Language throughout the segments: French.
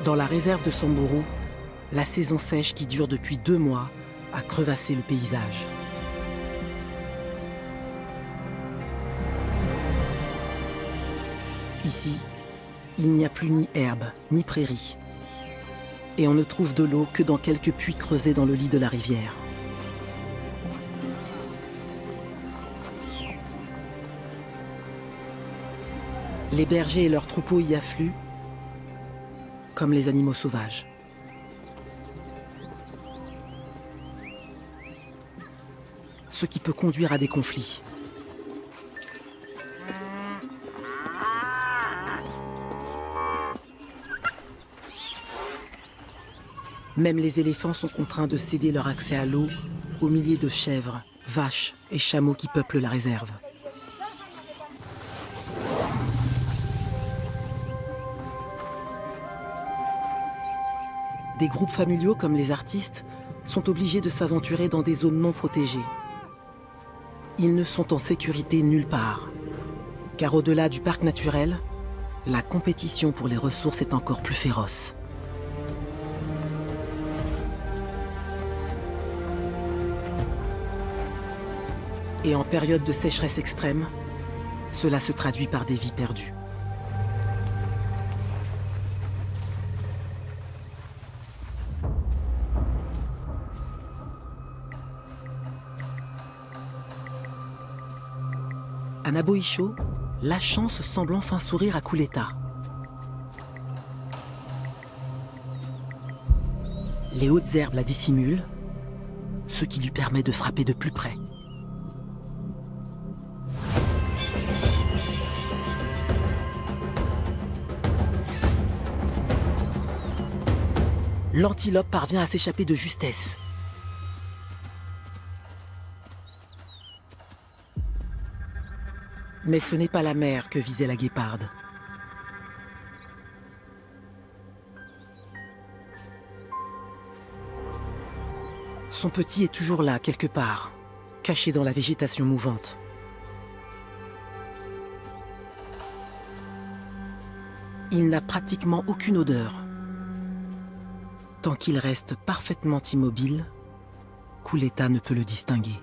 Dans la réserve de Samburu, la saison sèche qui dure depuis 2 mois a crevassé le paysage. Ici, il n'y a plus ni herbe, ni prairie. Et on ne trouve de l'eau que dans quelques puits creusés dans le lit de la rivière. Les bergers et leurs troupeaux y affluent, comme les animaux sauvages. Ce qui peut conduire à des conflits. Même les éléphants sont contraints de céder leur accès à l'eau aux milliers de chèvres, vaches et chameaux qui peuplent la réserve. Des groupes familiaux comme les artistes sont obligés de s'aventurer dans des zones non protégées. Ils ne sont en sécurité nulle part, car au-delà du parc naturel, la compétition pour les ressources est encore plus féroce. Et en période de sécheresse extrême, cela se traduit par des vies perdues. À Naboisho, la chance semble enfin sourire à Kuleta. Les hautes herbes la dissimulent, ce qui lui permet de frapper de plus près. L'antilope parvient à s'échapper de justesse. Mais ce n'est pas la mer que visait la guéparde. Son petit est toujours là, quelque part, caché dans la végétation mouvante. Il n'a pratiquement aucune odeur. Tant qu'il reste parfaitement immobile, Kuleta ne peut le distinguer.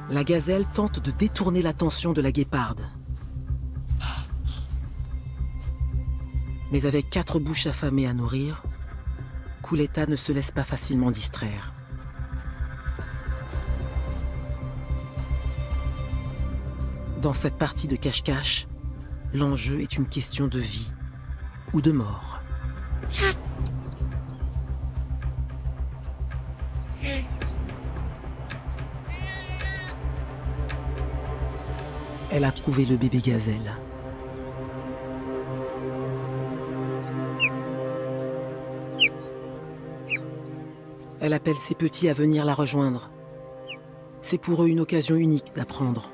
La gazelle tente de détourner l'attention de la guéparde. Mais avec 4 bouches affamées à nourrir, Kuleta ne se laisse pas facilement distraire. Dans cette partie de cache-cache, l'enjeu est une question de vie ou de mort. Elle a trouvé le bébé gazelle. Elle appelle ses petits à venir la rejoindre. C'est pour eux une occasion unique d'apprendre.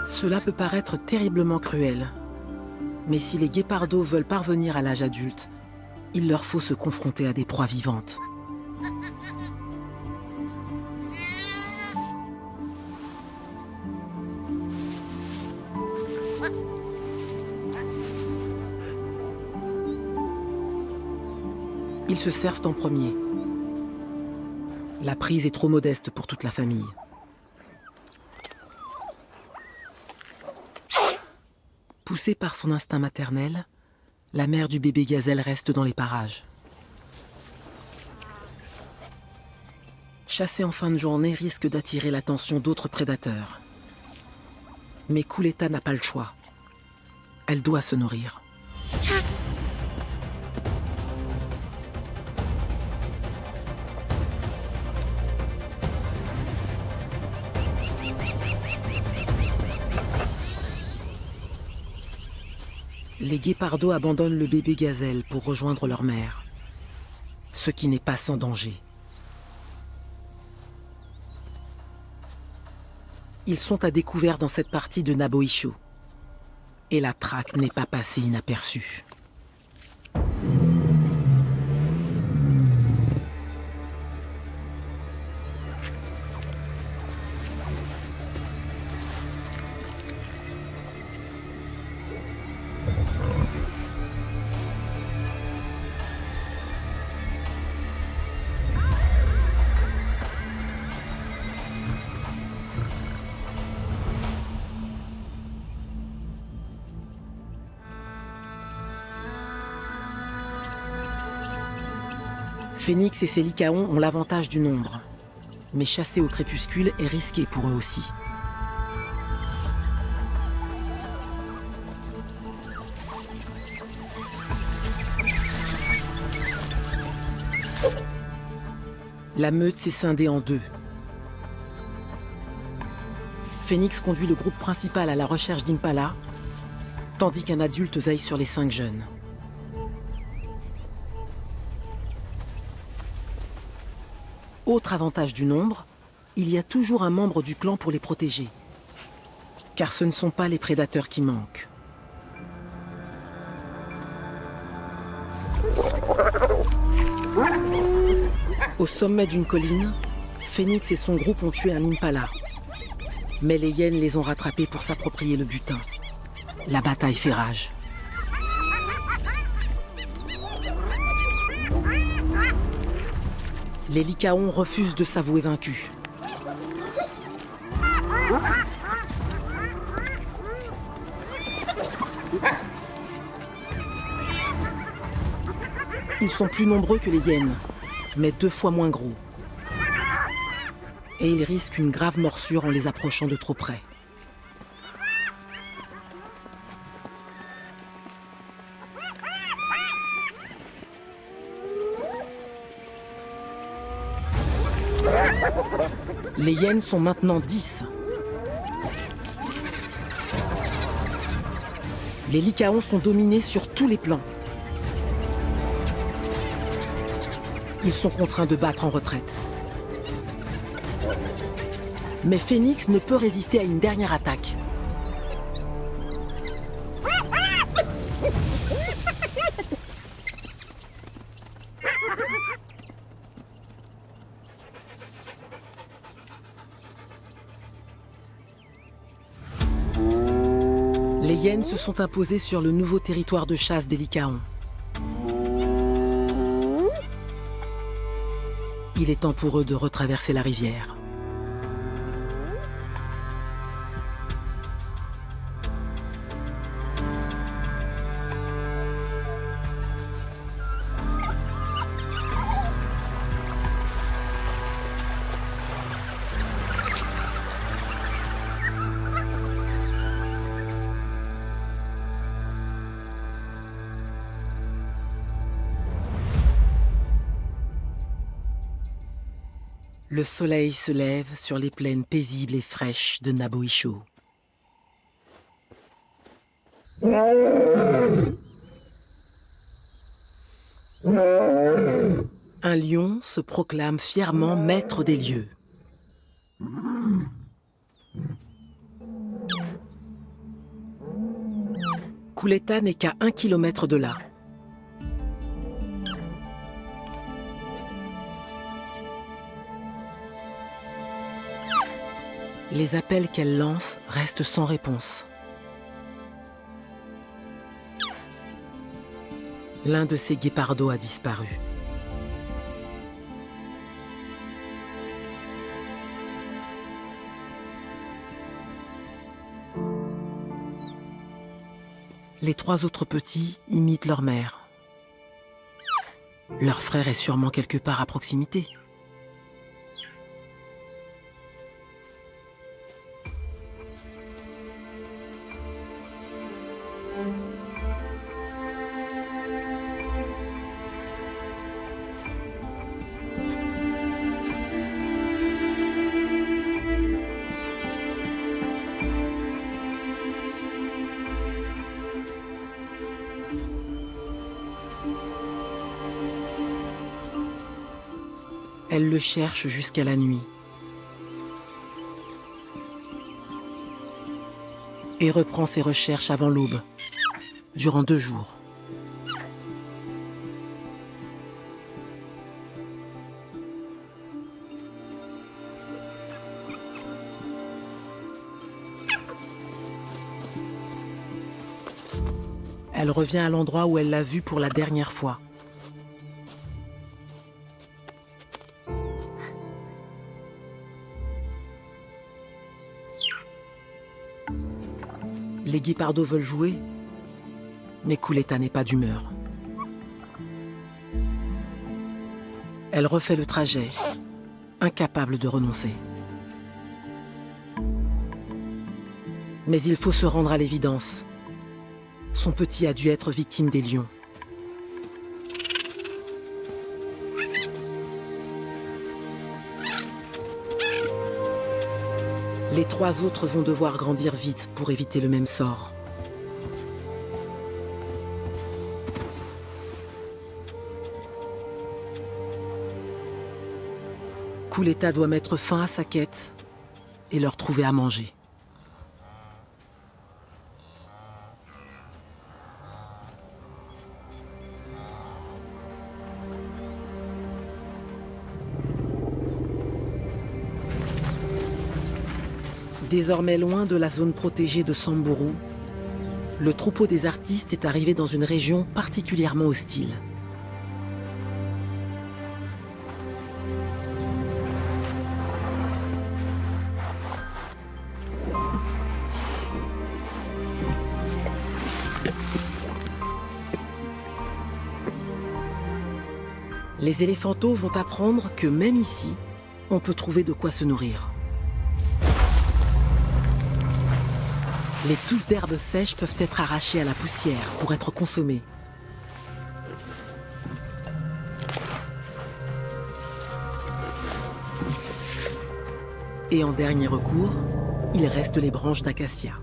Cela peut paraître terriblement cruel, mais si les guépardos veulent parvenir à l'âge adulte, il leur faut se confronter à des proies vivantes. Ils se servent en premier. La prise est trop modeste pour toute la famille. Poussée par son instinct maternel, la mère du bébé gazelle reste dans les parages. Chasser en fin de journée risque d'attirer l'attention d'autres prédateurs. Mais Kuleta n'a pas le choix. Elle doit se nourrir. Les guépardos abandonnent le bébé gazelle pour rejoindre leur mère, ce qui n'est pas sans danger. Ils sont à découvert dans cette partie de Naboisho. Et la traque n'est pas passée inaperçue. Phénix et ses lycaons ont l'avantage du nombre. Mais chasser au crépuscule est risqué pour eux aussi. La meute s'est scindée en deux. Phénix conduit le groupe principal à la recherche d'Impala, tandis qu'un adulte veille sur les 5 jeunes. Autre avantage du nombre, il y a toujours un membre du clan pour les protéger. Car ce ne sont pas les prédateurs qui manquent. Au sommet d'une colline, Phénix et son groupe ont tué un impala. Mais les hyènes les ont rattrapés pour s'approprier le butin. La bataille fait rage. Les lycaons refusent de s'avouer vaincus. Ils sont plus nombreux que les hyènes, mais 2 fois moins gros. Et ils risquent une grave morsure en les approchant de trop près. Les hyènes sont maintenant 10. Les lycaons sont dominés sur tous les plans. Ils sont contraints de battre en retraite. Mais Phénix ne peut résister à une dernière attaque. Les hyènes se sont imposées sur le nouveau territoire de chasse des lycaons. Il est temps pour eux de retraverser la rivière. Le soleil se lève sur les plaines paisibles et fraîches de Naboisho. Un lion se proclame fièrement maître des lieux. Kuleta n'est qu'à 1 kilomètre de là. Les appels qu'elle lance restent sans réponse. L'un de ses guépardos a disparu. Les 3 autres petits imitent leur mère. Leur frère est sûrement quelque part à proximité. Elle le cherche jusqu'à la nuit. et reprend ses recherches avant l'aube, durant 2 jours. Elle revient à l'endroit où elle l'a vu pour la dernière fois. Les guépardos veulent jouer, mais Kuleta n'est pas d'humeur. Elle refait le trajet, incapable de renoncer. Mais il faut se rendre à l'évidence. Son petit a dû être victime des lions. Les 3 autres vont devoir grandir vite pour éviter le même sort. Kuleta doit mettre fin à sa quête et leur trouver à manger. Désormais loin de la zone protégée de Samburu, le troupeau des artistes est arrivé dans une région particulièrement hostile. Les éléphantaux vont apprendre que même ici, on peut trouver de quoi se nourrir. Les touffes d'herbes sèches peuvent être arrachées à la poussière pour être consommées. Et en dernier recours, il reste les branches d'acacia.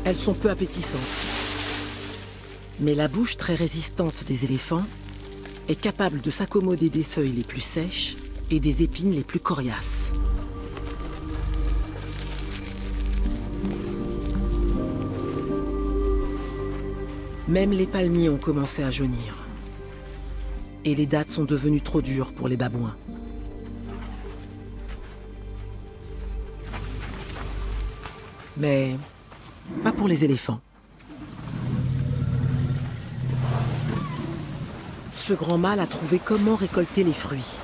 Elles sont peu appétissantes. Mais la bouche très résistante des éléphants est capable de s'accommoder des feuilles les plus sèches et des épines les plus coriaces. Même les palmiers ont commencé à jaunir. Et les dattes sont devenues trop dures pour les babouins. Mais pas pour les éléphants. Ce grand mâle a trouvé comment récolter les fruits.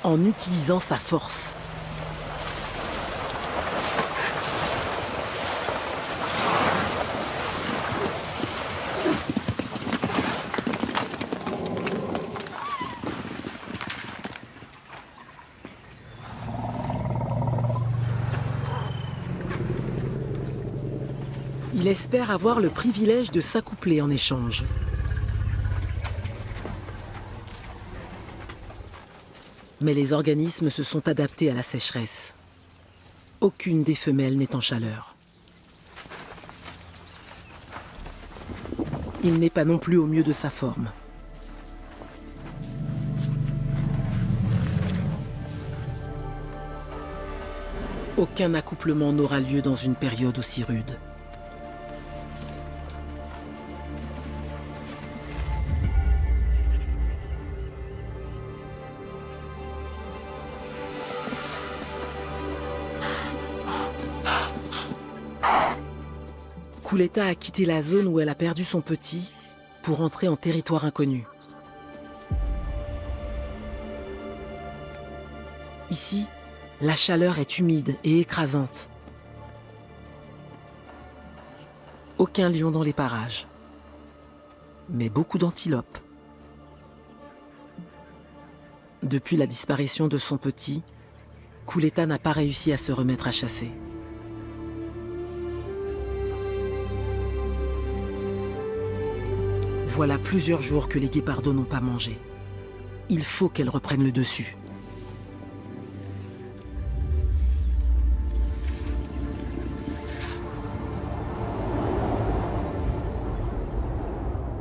En utilisant sa force. Il espère avoir le privilège de s'accoupler en échange. Mais les organismes se sont adaptés à la sécheresse. Aucune des femelles n'est en chaleur. Il n'est pas non plus au mieux de sa forme. Aucun accouplement n'aura lieu dans une période aussi rude. Kuleta a quitté la zone où elle a perdu son petit pour entrer en territoire inconnu. Ici, la chaleur est humide et écrasante. Aucun lion dans les parages, mais beaucoup d'antilopes. Depuis la disparition de son petit, Kuleta n'a pas réussi à se remettre à chasser. Voilà plusieurs jours que les guépardos n'ont pas mangé. Il faut qu'elles reprennent le dessus.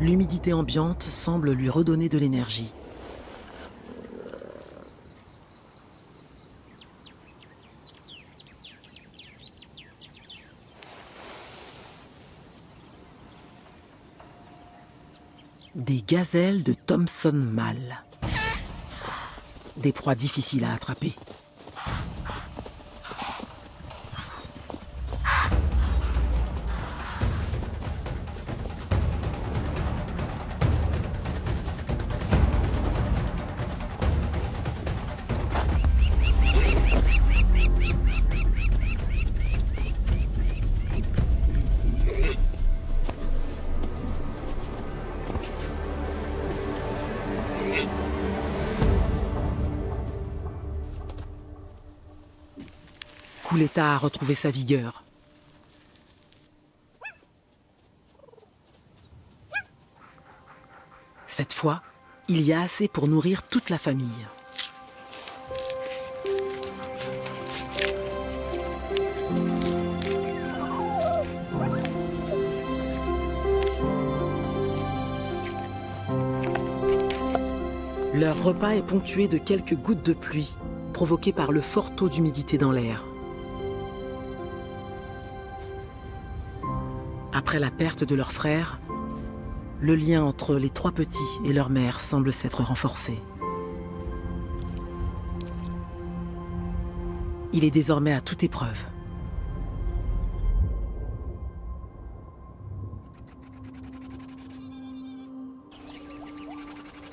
L'humidité ambiante semble lui redonner de l'énergie. Des gazelles de Thomson mâles. Des proies difficiles à attraper. Couletta a retrouvé sa vigueur. Cette fois, il y a assez pour nourrir toute la famille. Leur repas est ponctué de quelques gouttes de pluie, provoquées par le fort taux d'humidité dans l'air. Après la perte de leur frère, le lien entre les trois petits et leur mère semble s'être renforcé. Il est désormais à toute épreuve.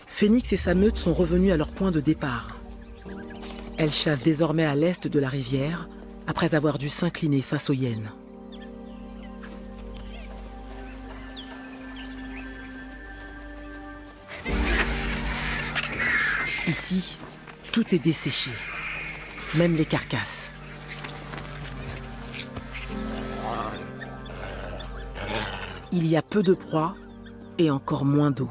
Phénix et sa meute sont revenus à leur point de départ. Elles chassent désormais à l'est de la rivière, après avoir dû s'incliner face aux hyènes. Ici, tout est desséché, même les carcasses. Il y a peu de proies et encore moins d'eau.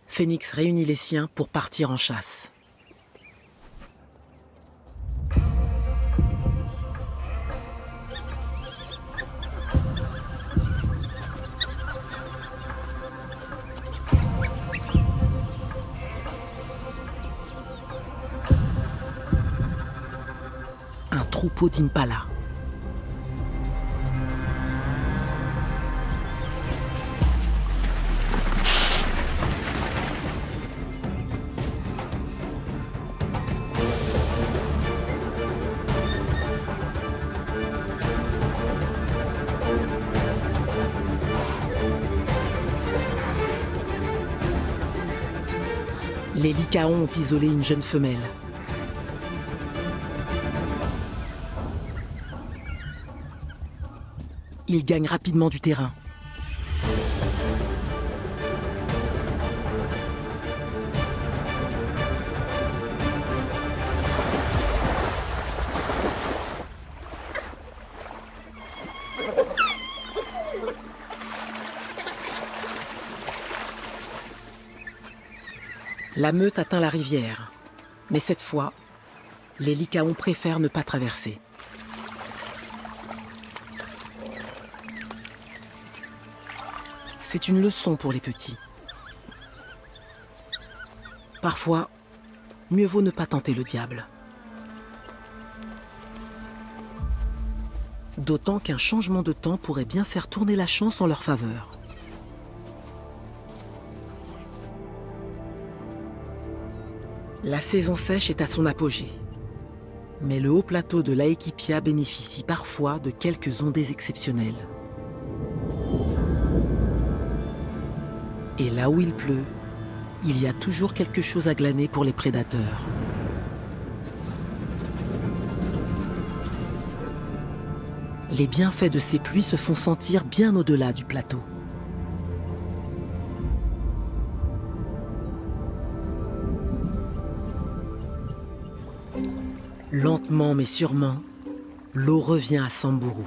Phénix réunit les siens pour partir en chasse. Un troupeau d'impala. Les lycaons ont isolé une jeune femelle. Ils gagnent rapidement du terrain. La meute atteint la rivière, mais cette fois, les lycaons préfèrent ne pas traverser. C'est une leçon pour les petits. Parfois, mieux vaut ne pas tenter le diable. D'autant qu'un changement de temps pourrait bien faire tourner la chance en leur faveur. La saison sèche est à son apogée, mais le haut plateau de l'Aéquipia bénéficie parfois de quelques ondées exceptionnelles. Et là où il pleut, il y a toujours quelque chose à glaner pour les prédateurs. Les bienfaits de ces pluies se font sentir bien au-delà du plateau. Lentement mais sûrement, l'eau revient à Samburu.